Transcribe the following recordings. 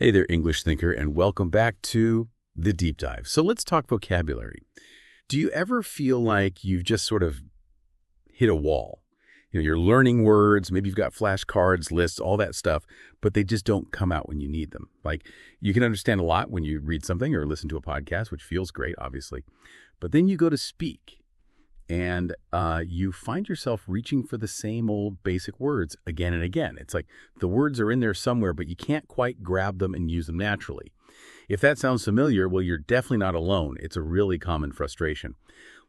Hey there, English thinker, and welcome back to The Deep Dive. So let's talk vocabulary. Do you ever feel like you've just sort of hit a wall? You're learning words, maybe you've got flashcards, lists, all that stuff, but they just don't come out when you need them. Like, you can understand a lot when you read something or listen to a podcast, which feels great, obviously. But then you go to speak, and you find yourself reaching for the same old basic words again and again. It's like the words are in there somewhere, but you can't quite grab them and use them naturally. If that sounds familiar, well, you're definitely not alone. It's a really common frustration.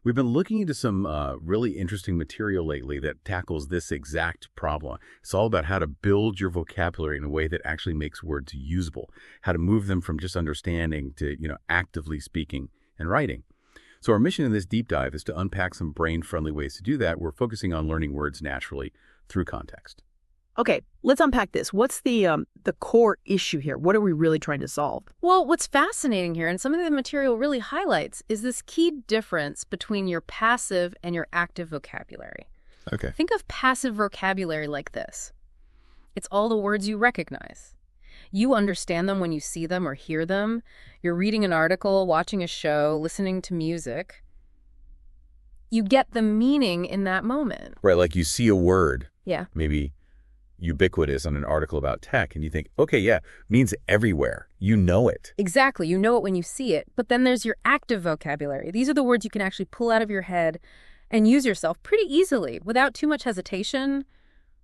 We've been looking into some really interesting material lately that tackles this exact problem. It's all about how to build your vocabulary in a way that actually makes words usable, how to move them from just understanding to, actively speaking and writing. So our mission in this deep dive is to unpack some brain-friendly ways to do that. We're focusing on learning words naturally through context. Okay, let's unpack this. What's the core issue here? What are we really trying to solve? Well, what's fascinating here, and some of the material really highlights, is this key difference between your passive and your active vocabulary. Okay. Think of passive vocabulary like this. It's all the words you recognize. You understand them when you see them or hear them. You're reading an article, watching a show, listening to music. You get the meaning in that moment. Right, like you see a word. Yeah. Maybe ubiquitous on an article about tech, and you think, okay, yeah, means everywhere. You know it. Exactly. You know it when you see it. But then there's your active vocabulary. These are the words you can actually pull out of your head and use yourself pretty easily without too much hesitation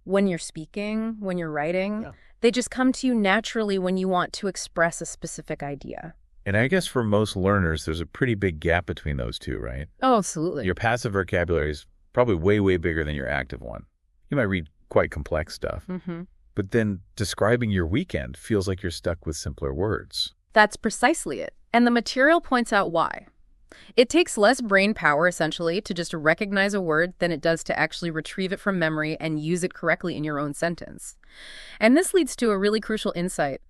when you're speaking, when you're writing. Yeah. They just come to you naturally when you want to express a specific idea. And I guess for most learners, there's a pretty big gap between those two, right? Oh, absolutely. Your passive vocabulary is probably way, way bigger than your active one. You might read quite complex stuff, but then describing your weekend feels like you're stuck with simpler words. That's precisely it. And the material points out why. It takes less brain power, essentially, to just recognize a word than it does to actually retrieve it from memory and use it correctly in your own sentence. And this leads to a really crucial insight.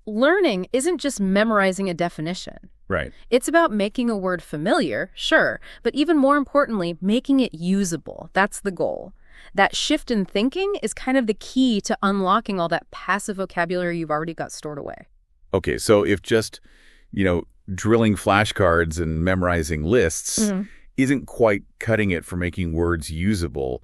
Learning isn't just memorizing a definition. Right. It's about making a word familiar, sure, but even more importantly, making it usable. That's the goal. That shift in thinking is kind of the key to unlocking all that passive vocabulary you've already got stored away. Okay, so if just, drilling flashcards and memorizing lists isn't quite cutting it for making words usable,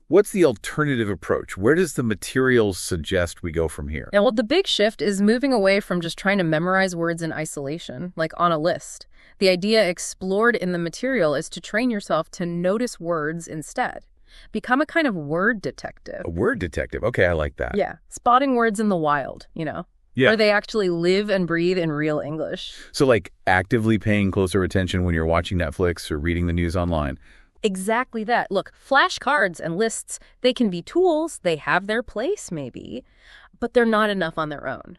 what's the alternative approach? Where does the material suggest we go from here? Now, well, the big shift is moving away from just trying to memorize words in isolation, like on a list. The idea explored in the material is to train yourself to notice words instead. Become a kind of word detective. A word detective. Okay, I like that. Yeah, spotting words in the wild, Yeah. where they actually live and breathe in real English. So like actively paying closer attention when you're watching Netflix or reading the news online. Exactly that. Look, flashcards and lists, they can be tools. They have their place, maybe, but they're not enough on their own.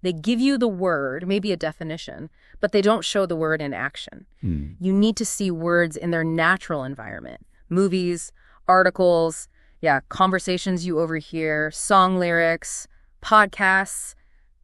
They give you the word, maybe a definition, but they don't show the word in action. You need to see words in their natural environment. Movies, articles, conversations you overhear, song lyrics, podcasts,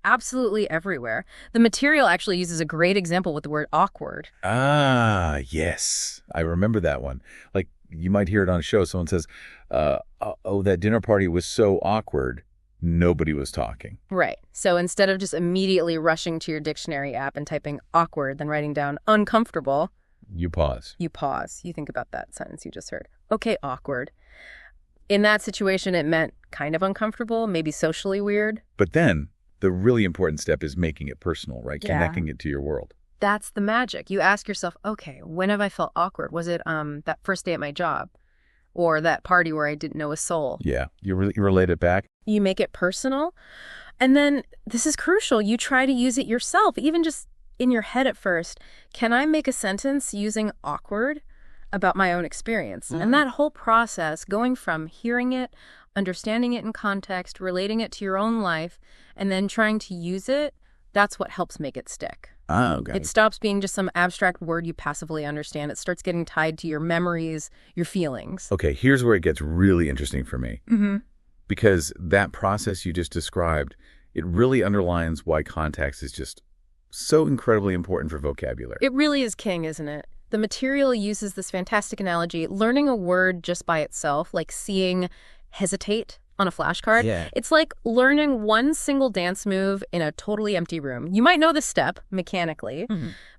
absolutely everywhere. The material actually uses a great example with the word awkward. Ah, yes. I remember that one. Like you might hear it on a show. Someone says, that dinner party was so awkward. Nobody was talking. Right. So instead of just immediately rushing to your dictionary app and typing awkward, then writing down uncomfortable, You pause. you pause. You think about that sentence you just heard. Okay, awkward. In that situation, it meant kind of uncomfortable, maybe socially weird. But then the really important step is making it personal, right? Yeah. Connecting it to your world. That's the magic. You ask yourself, okay, when have I felt awkward? Was it that first day at my job? Or that party where I didn't know a soul? Yeah. You relate it back. You make it personal. And then, this is crucial, you try to use it yourself, even just in your head at first. Can I make a sentence using awkward about my own experience? And that whole process, going from hearing it, understanding it in context, relating it to your own life, and then trying to use it, that's what helps make it stick. Oh, okay. It stops being just some abstract word you passively understand. It starts getting tied to your memories, your feelings. Okay, here's where it gets really interesting for me. Because that process you just described, it really underlines why context is just so incredibly important for vocabulary. It really is king, isn't it? The material uses this fantastic analogy. Learning a word just by itself, like seeing hesitate, on a flashcard. Yeah. It's like learning one single dance move in a totally empty room. You might know the step mechanically,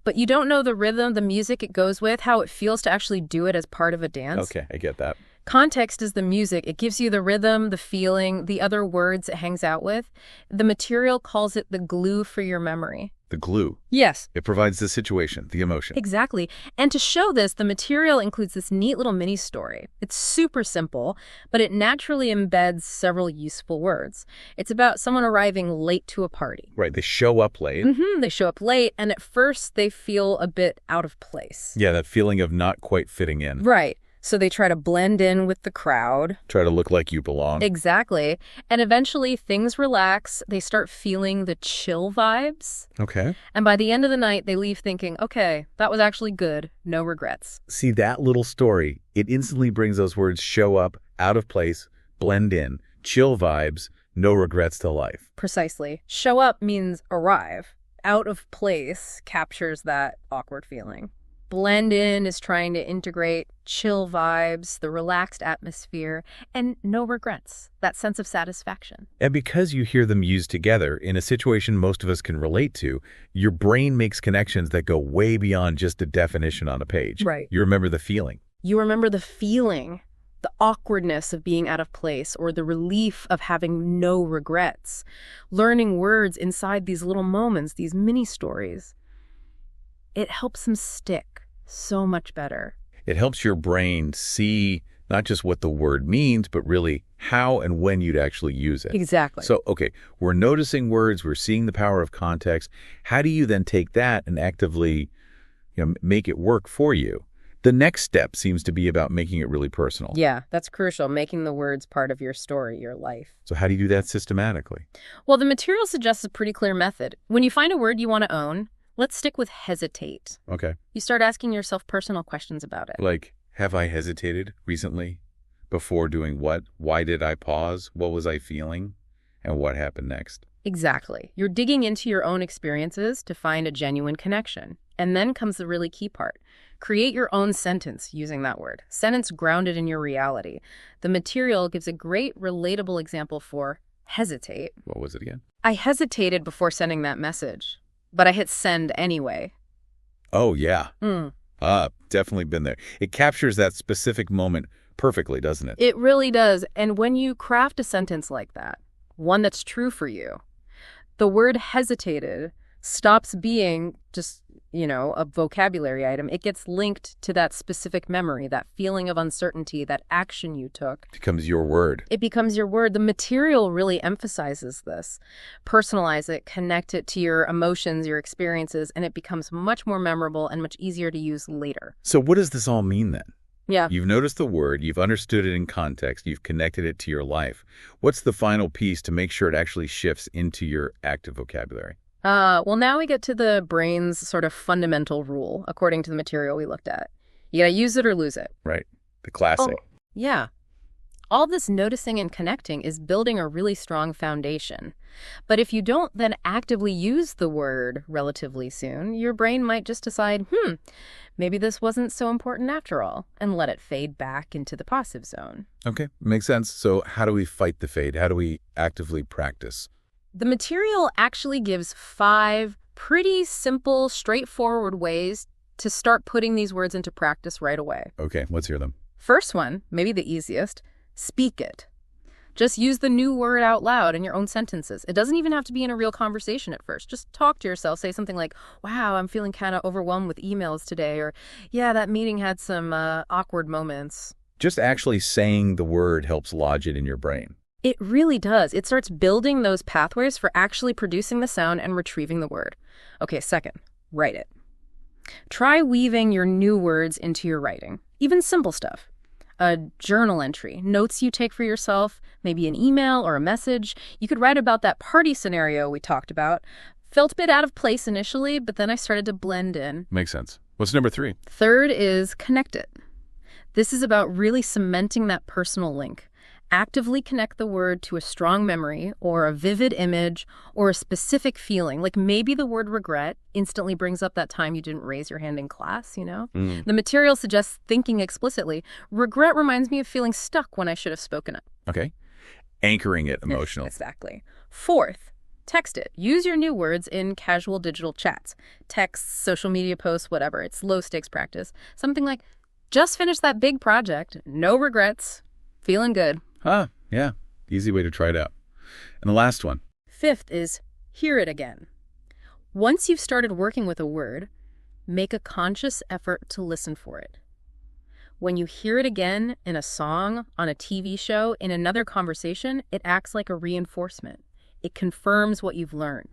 but you don't know the rhythm, the music it goes with, how it feels to actually do it as part of a dance. Okay, I get that. Context is the music. It gives you the rhythm, the feeling, the other words it hangs out with. The material calls it the glue for your memory. The glue. Yes. It provides the situation, the emotion. Exactly. And to show this, the material includes this neat little mini story. It's super simple, but it naturally embeds several useful words. It's about someone arriving late to a party. Right, they show up late. They show up late, and at first they feel a bit out of place. Yeah, that feeling of not quite fitting in. Right. So they try to blend in with the crowd. Try to look like you belong. Exactly. And eventually things relax. They start feeling the chill vibes. Okay. And by the end of the night, they leave thinking, okay, that was actually good. No regrets. See, that little story, it instantly brings those words show up, out of place, blend in, chill vibes, no regrets to life. Precisely. Show up means arrive. Out of place captures that awkward feeling. Blend in is trying to integrate chill vibes, the relaxed atmosphere, and no regrets, that sense of satisfaction. And because you hear them used together in a situation most of us can relate to, your brain makes connections that go way beyond just a definition on a page. Right. You remember the feeling. You remember the feeling, the awkwardness of being out of place, or the relief of having no regrets. Learning words inside these little moments, these mini stories, it helps them stick so much better. It helps your brain see not just what the word means, but really how and when you'd actually use it. Exactly. So, okay, we're noticing words, we're seeing the power of context. How do you then take that and actively, make it work for you? The next step seems to be about making it really personal. Yeah, that's crucial, making the words part of your story, your life. So how do you do that systematically? Well, the material suggests a pretty clear method. When you find a word you want to own, let's stick with hesitate. Okay. You start asking yourself personal questions about it. Like, have I hesitated recently? Before doing what? Why did I pause? What was I feeling? And what happened next? Exactly. You're digging into your own experiences to find a genuine connection. And then comes the really key part. Create your own sentence using that word. Sentence grounded in your reality. The material gives a great, relatable example for hesitate. What was it again? I hesitated before sending that message, but I hit send anyway. Oh, yeah. Definitely been there. It captures that specific moment perfectly, doesn't it? It really does. And when you craft a sentence like that, one that's true for you, the word hesitated stops being just, a vocabulary item. It gets linked to that specific memory, that feeling of uncertainty, that action you took. It becomes your word. It becomes your word. The material really emphasizes this. Personalize it, connect it to your emotions, your experiences, and it becomes much more memorable and much easier to use later. So what does this all mean then? Yeah. You've noticed the word, you've understood it in context, you've connected it to your life. What's the final piece to make sure it actually shifts into your active vocabulary? Well, now we get to the brain's sort of fundamental rule, according to the material we looked at. You gotta use it or lose it. Right. The classic. Yeah. All this noticing and connecting is building a really strong foundation. But if you don't then actively use the word relatively soon, your brain might just decide, maybe this wasn't so important after all, and let it fade back into the passive zone. Okay, makes sense. So how do we fight the fade? How do we actively practice? The material actually gives 5 pretty simple, straightforward ways to start putting these words into practice right away. Okay, let's hear them. First one, maybe the easiest, speak it. Just use the new word out loud in your own sentences. It doesn't even have to be in a real conversation at first. Just talk to yourself. Say something like, wow, I'm feeling kind of overwhelmed with emails today. Or, yeah, that meeting had some awkward moments. Just actually saying the word helps lodge it in your brain. It really does. It starts building those pathways for actually producing the sound and retrieving the word. Okay, second, write it. Try weaving your new words into your writing, even simple stuff. A journal entry, notes you take for yourself, maybe an email or a message. You could write about that party scenario we talked about. Felt a bit out of place initially, but then I started to blend in. Makes sense. What's number 3? Third is connect it. This is about really cementing that personal link. Actively connect the word to a strong memory or a vivid image or a specific feeling. Like maybe the word regret instantly brings up that time you didn't raise your hand in class, The material suggests thinking explicitly. Regret reminds me of feeling stuck when I should have spoken up. Okay. anchoring it emotional. Exactly. Fourth, text it. Use your new words in casual digital chats. Texts, social media posts, whatever. It's low-stakes practice. Something like, just finished that big project. No regrets. Feeling good. Yeah. Easy way to try it out. And the last one. Fifth is hear it again. Once you've started working with a word, make a conscious effort to listen for it. When you hear it again in a song, on a TV show, in another conversation, it acts like a reinforcement. It confirms what you've learned.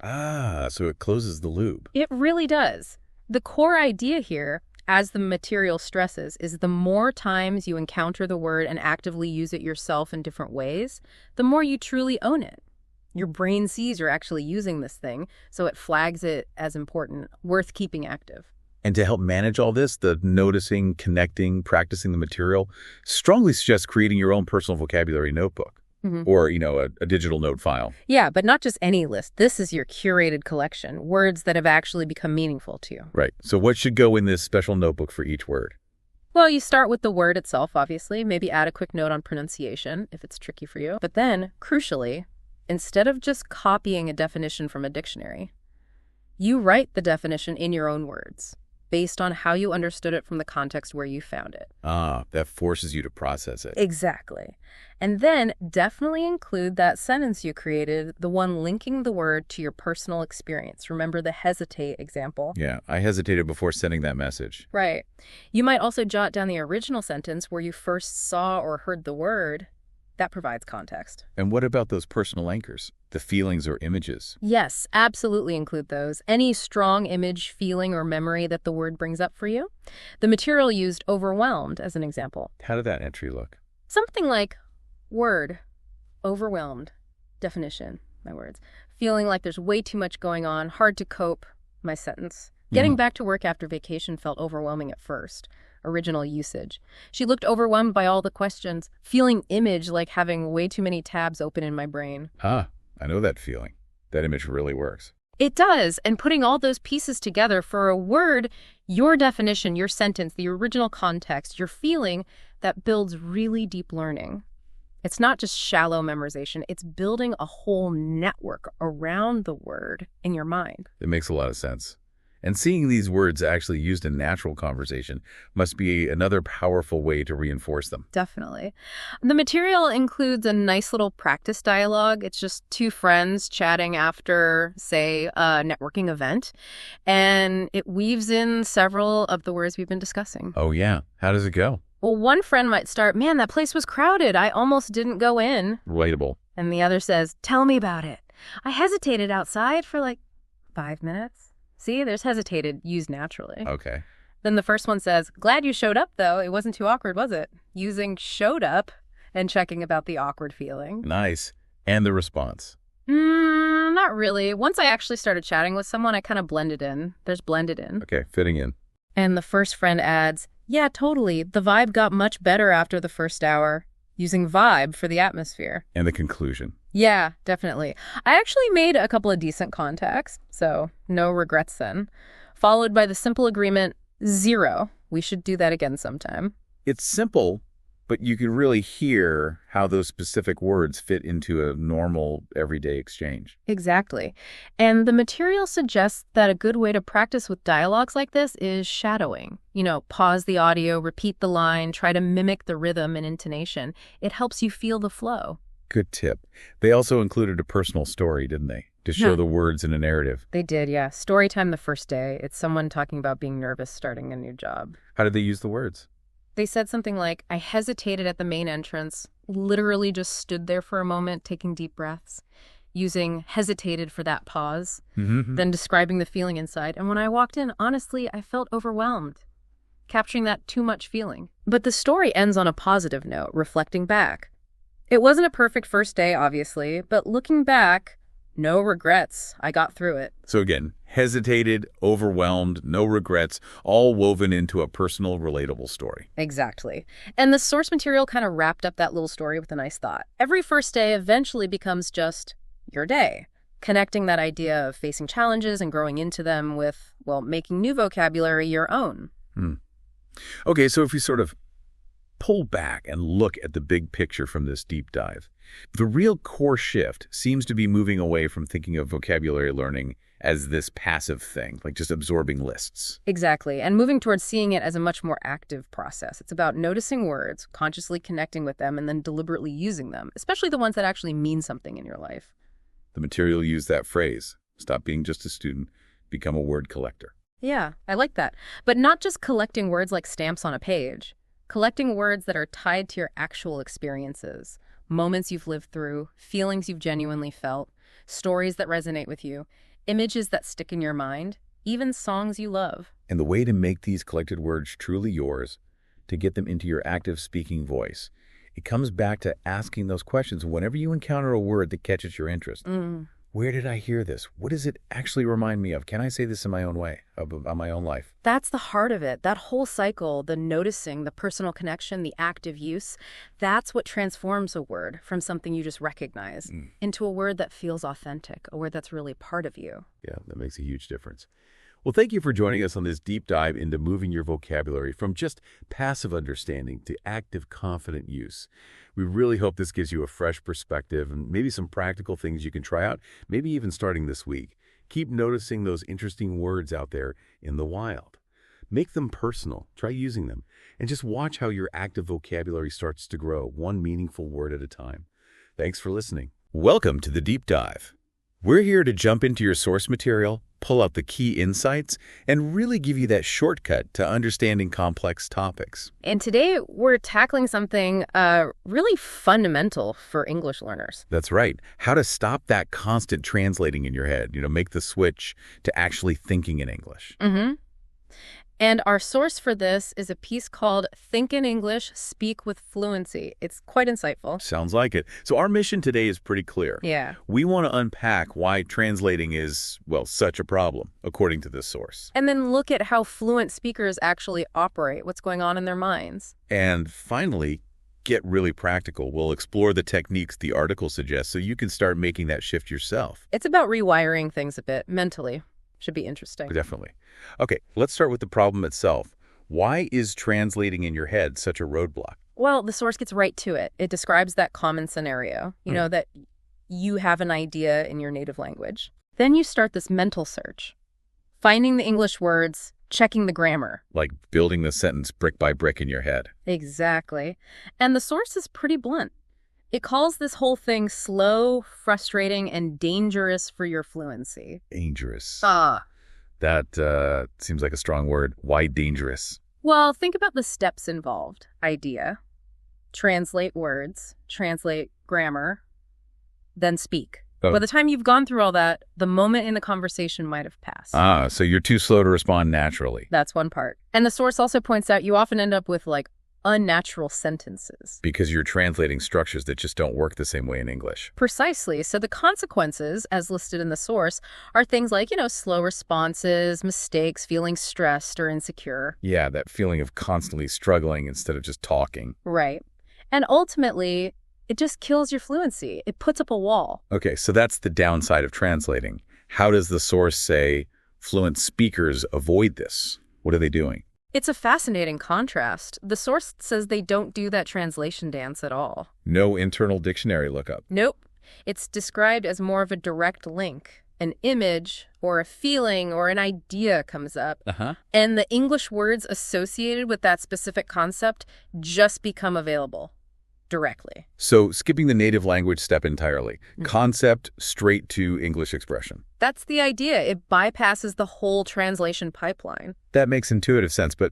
So it closes the loop. It really does. The core idea here, as the material stresses, is the more times you encounter the word and actively use it yourself in different ways, the more you truly own it. Your brain sees you're actually using this thing, so it flags it as important, worth keeping active. And to help manage all this, the noticing, connecting, practicing the material, strongly suggests creating your own personal vocabulary notebook. Or, a digital note file. Yeah, but not just any list. This is your curated collection, words that have actually become meaningful to you. Right. So what should go in this special notebook for each word? Well, you start with the word itself, obviously. Maybe add a quick note on pronunciation, if it's tricky for you. But then, crucially, instead of just copying a definition from a dictionary, you write the definition in your own words, based on how you understood it from the context where you found it. That forces you to process it. Exactly. And then definitely include that sentence you created, the one linking the word to your personal experience. Remember the hesitate example? Yeah, I hesitated before sending that message. Right. You might also jot down the original sentence where you first saw or heard the word. That provides context. And what about those personal anchors, the feelings or images? Yes, absolutely include those. Any strong image, feeling, or memory that the word brings up for you. The material used overwhelmed as an example. How did that entry look? Something like word, overwhelmed, definition, my words. Feeling like there's way too much going on, hard to cope, my sentence. Getting back to work after vacation felt overwhelming at first. Original usage. She looked overwhelmed by all the questions, feeling image like having way too many tabs open in my brain. I know that feeling. That image really works. It does, and putting all those pieces together for a word, your definition, your sentence, the original context, your feeling, that builds really deep learning. It's not just shallow memorization, it's building a whole network around the word in your mind. It makes a lot of sense. And seeing these words actually used in natural conversation must be another powerful way to reinforce them. Definitely. The material includes a nice little practice dialogue. It's just two friends chatting after, say, a networking event. And it weaves in several of the words we've been discussing. Oh, yeah. How does it go? Well, one friend might start, man, that place was crowded. I almost didn't go in. Relatable. And the other says, tell me about it. I hesitated outside for like 5 minutes. See, there's hesitated, used naturally. Okay. Then the first one says, glad you showed up, though. It wasn't too awkward, was it? Using showed up and checking about the awkward feeling. Nice. And the response? Not really. Once I actually started chatting with someone, I kind of blended in. There's blended in. Okay, fitting in. And the first friend adds, yeah, totally. The vibe got much better after the first hour. Using vibe for the atmosphere. And the conclusion. Yeah, definitely. I actually made a couple of decent contacts, so no regrets then. Followed by the simple agreement, 0. We should do that again sometime. It's simple, but you can really hear how those specific words fit into a normal, everyday exchange. Exactly. And the material suggests that a good way to practice with dialogues like this is shadowing. Pause the audio, repeat the line, try to mimic the rhythm and intonation. It helps you feel the flow. Good tip. They also included a personal story, didn't they? To show the words in a narrative. They did, yeah. Story time the first day. It's someone talking about being nervous starting a new job. How did they use the words? They said something like, I hesitated at the main entrance, literally just stood there for a moment, taking deep breaths, using hesitated for that pause, then describing the feeling inside. And when I walked in, honestly, I felt overwhelmed, capturing that too much feeling. But the story ends on a positive note, reflecting back. It wasn't a perfect first day, obviously, but looking back, no regrets. I got through it. So again, hesitated, overwhelmed, no regrets, all woven into a personal, relatable story. Exactly. And the source material kind of wrapped up that little story with a nice thought. Every first day eventually becomes just your day, connecting that idea of facing challenges and growing into them with, making new vocabulary your own. Okay, so if we sort of pull back and look at the big picture from this deep dive. The real core shift seems to be moving away from thinking of vocabulary learning as this passive thing, like just absorbing lists. Exactly, and moving towards seeing it as a much more active process. It's about noticing words, consciously connecting with them, and then deliberately using them, especially the ones that actually mean something in your life. The material used that phrase, stop being just a student, become a word collector. Yeah, I like that. But not just collecting words like stamps on a page. Collecting words that are tied to your actual experiences, moments you've lived through, feelings you've genuinely felt, stories that resonate with you, images that stick in your mind, even songs you love. And the way to make these collected words truly yours, to get them into your active speaking voice, it comes back to asking those questions whenever you encounter a word that catches your interest. Where did I hear this? What does it actually remind me of? Can I say this in my own way, about my own life? That's the heart of it. That whole cycle, the noticing, the personal connection, the active use, that's what transforms a word from something you just recognize into a word that feels authentic, a word that's really part of you. Yeah, that makes a huge difference. Well, thank you for joining us on this deep dive into moving your vocabulary from just passive understanding to active, confident use. We really hope this gives you a fresh perspective and maybe some practical things you can try out, maybe even starting this week. Keep noticing those interesting words out there in the wild. Make them personal. Try using them. And just watch how your active vocabulary starts to grow, one meaningful word at a time. Thanks for listening. Welcome to the Deep Dive. We're here to jump into your source material, pull out the key insights, and really give you that shortcut to understanding complex topics. And today we're tackling something really fundamental for English learners. That's right. How to stop that constant translating in your head, make the switch to actually thinking in English. And our source for this is a piece called Think in English, Speak with Fluency. It's quite insightful. Sounds like it. So our mission today is pretty clear. Yeah. We want to unpack why translating is, such a problem, according to this source. And then look at how fluent speakers actually operate, what's going on in their minds. And finally, get really practical. We'll explore the techniques the article suggests so you can start making that shift yourself. It's about rewiring things a bit mentally. Should be interesting. Definitely. Okay, let's start with the problem itself. Why is translating in your head such a roadblock? Well, the source gets right to it. It describes that common scenario, that you have an idea in your native language. Then you start this mental search, finding the English words, checking the grammar. Like building the sentence brick by brick in your head. Exactly. And the source is pretty blunt. It calls this whole thing slow, frustrating, and dangerous for your fluency. Dangerous. Ah. That seems like a strong word. Why dangerous? Well, think about the steps involved. Idea, translate words, translate grammar, then speak. Oh. By the time you've gone through all that, the moment in the conversation might have passed. So you're too slow to respond naturally. That's one part. And the source also points out you often end up with, unnatural sentences. Because you're translating structures that just don't work the same way in English. Precisely. So the consequences, as listed in the source, are things like, slow responses, mistakes, feeling stressed or insecure. Yeah, that feeling of constantly struggling instead of just talking. Right. And ultimately, it just kills your fluency. It puts up a wall. Okay, so that's the downside of translating. How does the source say fluent speakers avoid this? What are they doing? It's a fascinating contrast. The source says they don't do that translation dance at all. No internal dictionary lookup. Nope. It's described as more of a direct link. An image or a feeling or an idea comes up, and the English words associated with that specific concept just become available directly. So skipping the native language step entirely. Concept straight to English expression. That's the idea. It bypasses the whole translation pipeline. That makes intuitive sense, but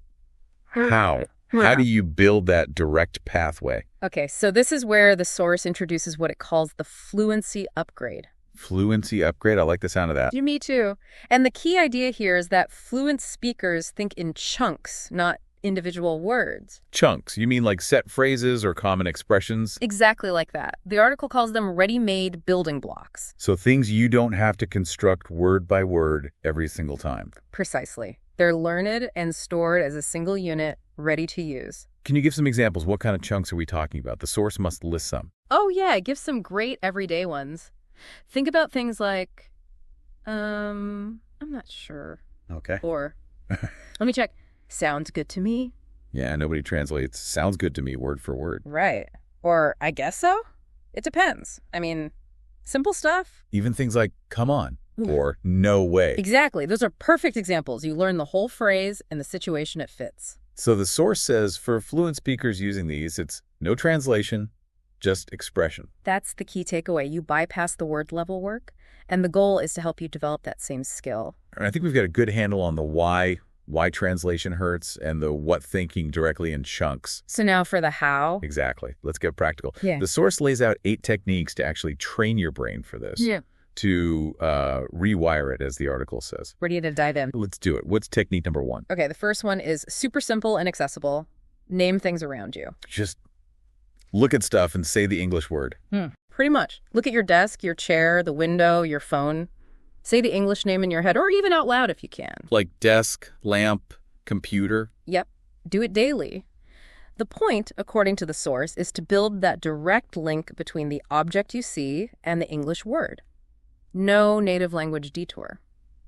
how? How do you build that direct pathway? Okay, so this is where the source introduces what it calls the fluency upgrade. Fluency upgrade? I like the sound of that. Me too. And the key idea here is that fluent speakers think in chunks, not individual words. Chunks? You mean like set phrases or common expressions? Exactly like that. The article calls them ready-made building blocks. So things you don't have to construct word by word every single time. Precisely. They're learned and stored as a single unit, ready to use. Can you give some examples? What kind of chunks are we talking about? The source must list some. Oh yeah, give some great everyday ones. Think about things like, I'm not sure. Okay. Or, let me check. Sounds good to me. Yeah, nobody translates "sounds good to me" word for word. Right. Or I guess so? It depends. I mean, simple stuff. Even things like "come on" or "no way." Exactly. Those are perfect examples. You learn the whole phrase and the situation it fits. So the source says for fluent speakers using these, it's no translation, just expression. That's the key takeaway. You bypass the word level work, and the goal is to help you develop that same skill. And I think we've got a good handle on the why translation hurts, and the what thinking directly in chunks. So now for the how. Exactly. Let's get practical. Yeah. The source lays out 8 techniques to actually train your brain for this. Yeah. To rewire it, as the article says. Ready to dive in. Let's do it. What's technique number 1? Okay, the first one is super simple and accessible. Name things around you. Just look at stuff and say the English word. Pretty much. Look at your desk, your chair, the window, your phone. Say the English name in your head, or even out loud if you can. Like desk, lamp, computer. Yep. Do it daily. The point, according to the source, is to build that direct link between the object you see and the English word. No native language detour.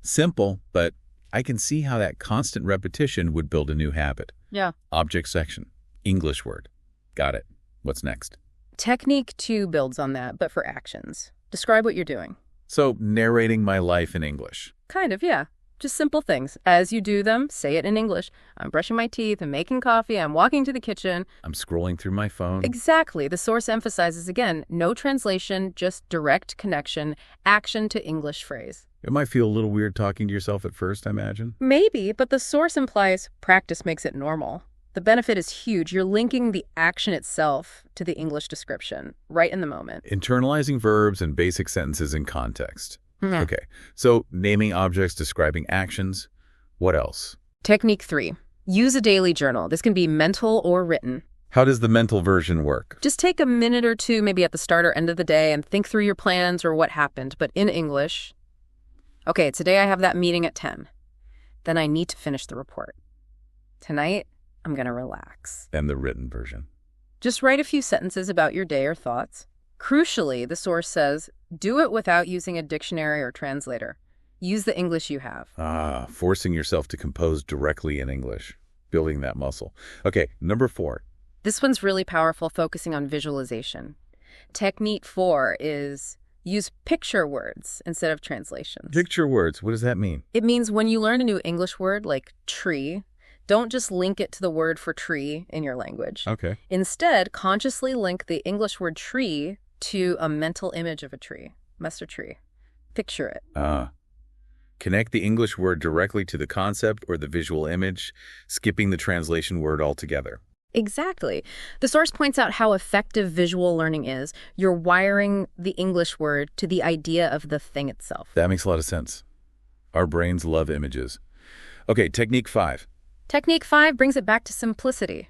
Simple, but I can see how that constant repetition would build a new habit. Yeah. Object section, English word. Got it. What's next? Technique 2 builds on that, but for actions. Describe what you're doing. So, narrating my life in English. Kind of, yeah. Just simple things. As you do them, say it in English. I'm brushing my teeth, I'm making coffee, I'm walking to the kitchen. I'm scrolling through my phone. Exactly. The source emphasizes, again, no translation, just direct connection, action to English phrase. It might feel a little weird talking to yourself at first, I imagine. Maybe, but the source implies practice makes it normal. The benefit is huge. You're linking the action itself to the English description, right in the moment. Internalizing verbs and basic sentences in context. Yeah. Okay, so naming objects, describing actions. What else? Technique 3. Use a daily journal. This can be mental or written. How does the mental version work? Just take a minute or two, maybe at the start or end of the day, and think through your plans or what happened, but in English. Okay, today I have that meeting at 10. Then I need to finish the report. Tonight, I'm going to relax. And the written version. Just write a few sentences about your day or thoughts. Crucially, the source says, do it without using a dictionary or translator. Use the English you have. Forcing yourself to compose directly in English. Building that muscle. Okay, number 4. This one's really powerful, focusing on visualization. Technique 4 is use picture words instead of translations. Picture words, what does that mean? It means when you learn a new English word like tree, don't just link it to the word for tree in your language. Okay. Instead, consciously link the English word tree to a mental image of a tree. Must tree. Picture it. Connect the English word directly to the concept or the visual image, skipping the translation word altogether. Exactly. The source points out how effective visual learning is. You're wiring the English word to the idea of the thing itself. That makes a lot of sense. Our brains love images. Okay, technique 5. Technique 5 brings it back to simplicity.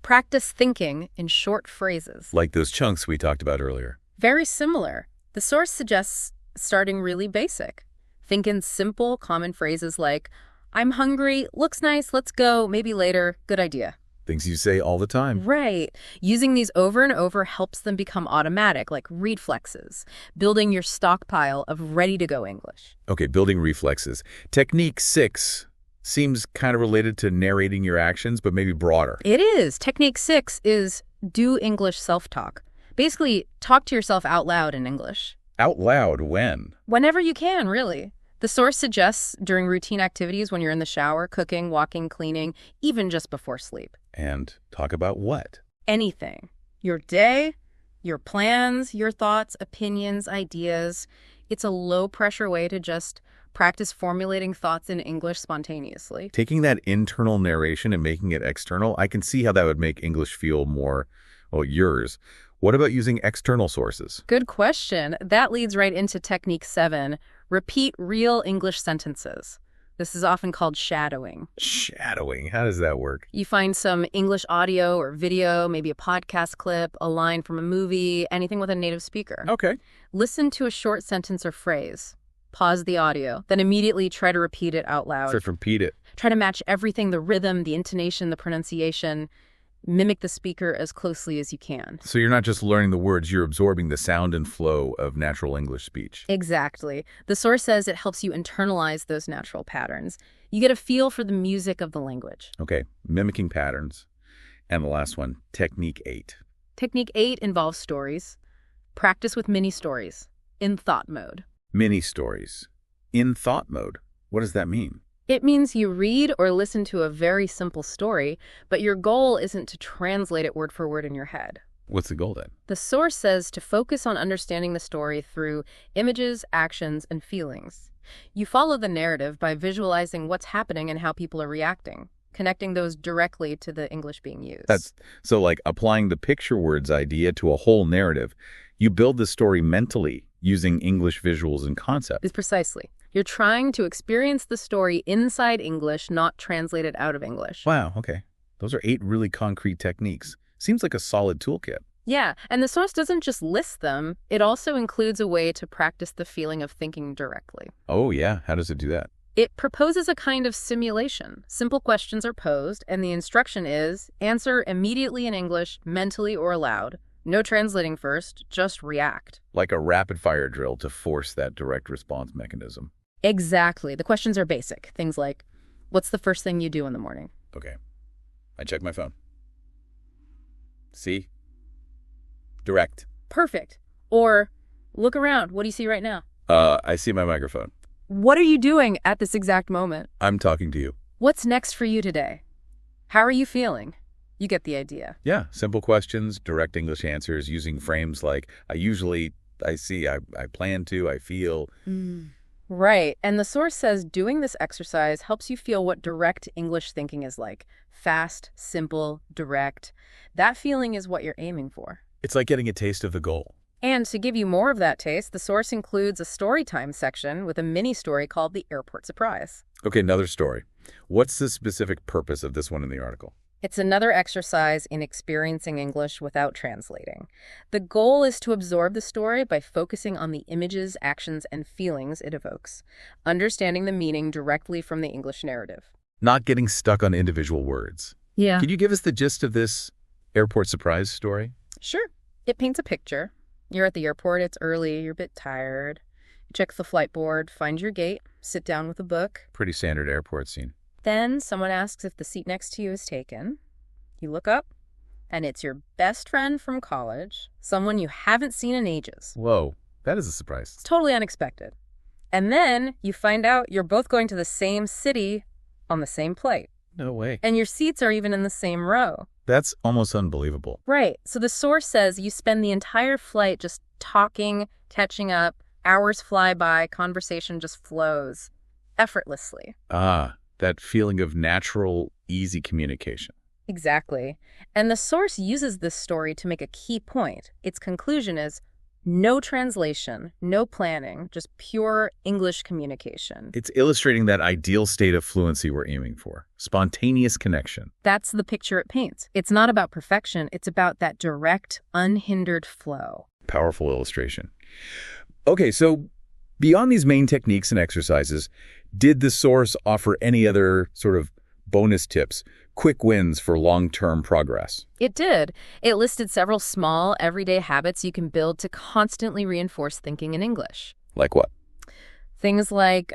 Practice thinking in short phrases. Like those chunks we talked about earlier. Very similar. The source suggests starting really basic. Think in simple, common phrases like, I'm hungry, looks nice, let's go, maybe later, good idea. Things you say all the time. Right. Using these over and over helps them become automatic, like reflexes, building your stockpile of ready-to-go English. Okay, building reflexes. Technique 6 seems kind of related to narrating your actions, but maybe broader. It is. Technique 6 is do English self-talk. Basically, talk to yourself out loud in English. Out loud when? Whenever you can, really. The source suggests during routine activities when you're in the shower, cooking, walking, cleaning, even just before sleep. And talk about what? Anything. Your day, your plans, your thoughts, opinions, ideas. It's a low-pressure way to just practice formulating thoughts in English spontaneously. Taking that internal narration and making it external, I can see how that would make English feel more, well, yours. What about using external sources? Good question. That leads right into technique 7. Repeat real English sentences. This is often called shadowing. Shadowing? How does that work? You find some English audio or video, maybe a podcast clip, a line from a movie, anything with a native speaker. Okay. Listen to a short sentence or phrase. Pause the audio, then immediately try to repeat it out loud. Just repeat it. Try to match everything, the rhythm, the intonation, the pronunciation. Mimic the speaker as closely as you can. So you're not just learning the words, you're absorbing the sound and flow of natural English speech. Exactly. The source says it helps you internalize those natural patterns. You get a feel for the music of the language. Okay, mimicking patterns. And the last one, Technique 8. Technique 8 involves stories. Practice with mini stories in thought mode. Mini stories. In thought mode. What does that mean? It means you read or listen to a very simple story, but your goal isn't to translate it word for word in your head. What's the goal then? The source says to focus on understanding the story through images, actions, and feelings. You follow the narrative by visualizing what's happening and how people are reacting, connecting those directly to the English being used. That's so like applying the picture words idea to a whole narrative. You build the story mentally using English visuals and concepts. Precisely. You're trying to experience the story inside English, not translate it out of English. Wow, okay. Those are 8 really concrete techniques. Seems like a solid toolkit. Yeah, and the source doesn't just list them, it also includes a way to practice the feeling of thinking directly. Oh yeah, how does it do that? It proposes a kind of simulation. Simple questions are posed, and the instruction is answer immediately in English, mentally or aloud. No translating first, just react. Like a rapid fire drill to force that direct response mechanism. Exactly. The questions are basic. Things like, what's the first thing you do in the morning? Okay. I check my phone. See? Direct. Perfect. Or, look around. What do you see right now? I see my microphone. What are you doing at this exact moment? I'm talking to you. What's next for you today? How are you feeling? You get the idea. Yeah, simple questions, direct English answers using frames like I usually, I see, I plan to, I feel. Right. And the source says doing this exercise helps you feel what direct English thinking is like. Fast, simple, direct. That feeling is what you're aiming for. It's like getting a taste of the goal. And to give you more of that taste, the source includes a story time section with a mini story called The Airport Surprise. Okay, another story. What's the specific purpose of this one in the article? It's another exercise in experiencing English without translating. The goal is to absorb the story by focusing on the images, actions, and feelings it evokes, understanding the meaning directly from the English narrative. Not getting stuck on individual words. Yeah. Could you give us the gist of this airport surprise story? Sure. It paints a picture. You're at the airport, it's early, you're a bit tired. You check the flight board, find your gate, sit down with a book. Pretty standard airport scene. Then someone asks if the seat next to you is taken. You look up, and it's your best friend from college, someone you haven't seen in ages. Whoa, that is a surprise. It's totally unexpected. And then you find out you're both going to the same city on the same flight. No way. And your seats are even in the same row. That's almost unbelievable. Right. So the source says you spend the entire flight just talking, catching up, hours fly by, conversation just flows effortlessly. Ah, that feeling of natural, easy communication. Exactly. And the source uses this story to make a key point. Its conclusion is no translation, no planning, just pure English communication. It's illustrating that ideal state of fluency we're aiming for. Spontaneous connection. That's the picture it paints. It's not about perfection. It's about that direct, unhindered flow. Powerful illustration. Okay, so beyond these main techniques and exercises, did the source offer any other sort of bonus tips, quick wins for long-term progress? It did. It listed several small, everyday habits you can build to constantly reinforce thinking in English. Like what? Things like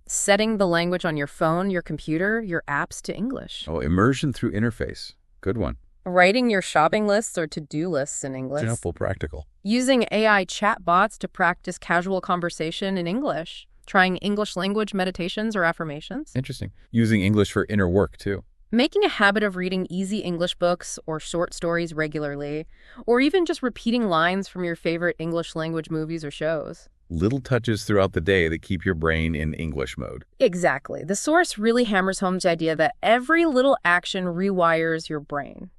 setting the language on your phone, your computer, your apps to English. Oh, immersion through interface. Good one. Writing your shopping lists or to-do lists in English. Simple, practical. Using AI chatbots to practice casual conversation in English. Trying English language meditations or affirmations. Interesting. Using English for inner work, too. Making a habit of reading easy English books or short stories regularly, or even just repeating lines from your favorite English language movies or shows. Little touches throughout the day that keep your brain in English mode. Exactly. The source really hammers home the idea that every little action rewires your brain.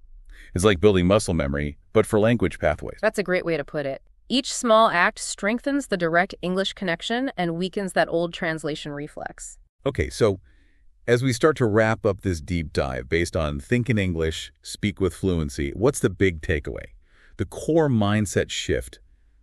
It's like building muscle memory, but for language pathways. That's a great way to put it. Each small act strengthens the direct English connection and weakens that old translation reflex. Okay, so as we start to wrap up this deep dive based on Think in English, Speak with Fluency, what's the big takeaway? The core mindset shift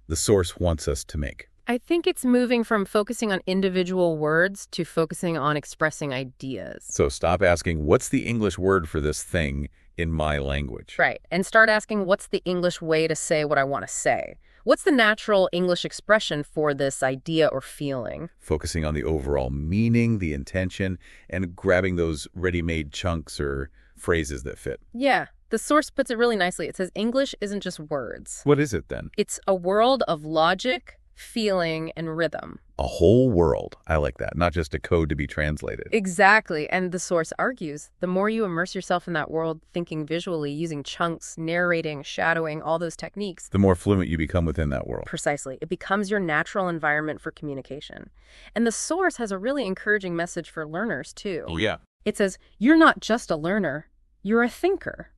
the source wants us to make. I think it's moving from focusing on individual words to focusing on expressing ideas. So stop asking, what's the English word for this thing? in my language. Right. And start asking, what's the English way to say what I want to say? What's the natural English expression for this idea or feeling? Focusing on the overall meaning, the intention, and grabbing those ready-made chunks or phrases that fit. Yeah. The source puts it really nicely. It says English isn't just words. What is it then? It's a world of logic, feeling, and rhythm. A whole world. I like that. Not just a code to be translated. Exactly. And the source argues, the more you immerse yourself in that world, thinking visually, using chunks, narrating, shadowing, all those techniques. The more fluent you become within that world. Precisely. It becomes your natural environment for communication. And the source has a really encouraging message for learners, too. Oh, yeah. It says, you're not just a learner. You're a thinker,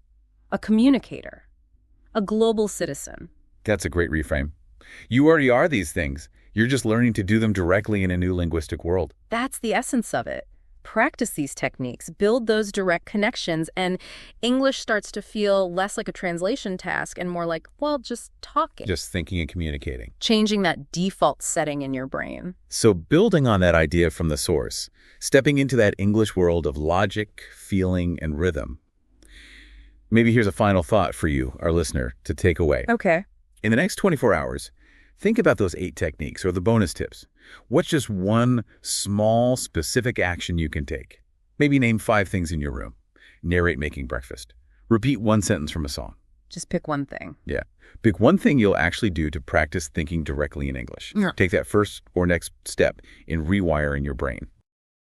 a communicator, a global citizen. That's a great reframe. You already are these things. You're just learning to do them directly in a new linguistic world. That's the essence of it. Practice these techniques, build those direct connections, and English starts to feel less like a translation task and more like, well, just talking. Just thinking and communicating. Changing that default setting in your brain. So building on that idea from the source, stepping into that English world of logic, feeling, and rhythm. Maybe here's a final thought for you, our listener, to take away. Okay. In the next 24 hours, think about those 8 techniques or the bonus tips. What's just one small, specific action you can take? Maybe name 5 things in your room. Narrate making breakfast. Repeat one sentence from a song. Just pick one thing. Yeah. Pick one thing you'll actually do to practice thinking directly in English. Yeah. Take that first or next step in rewiring your brain.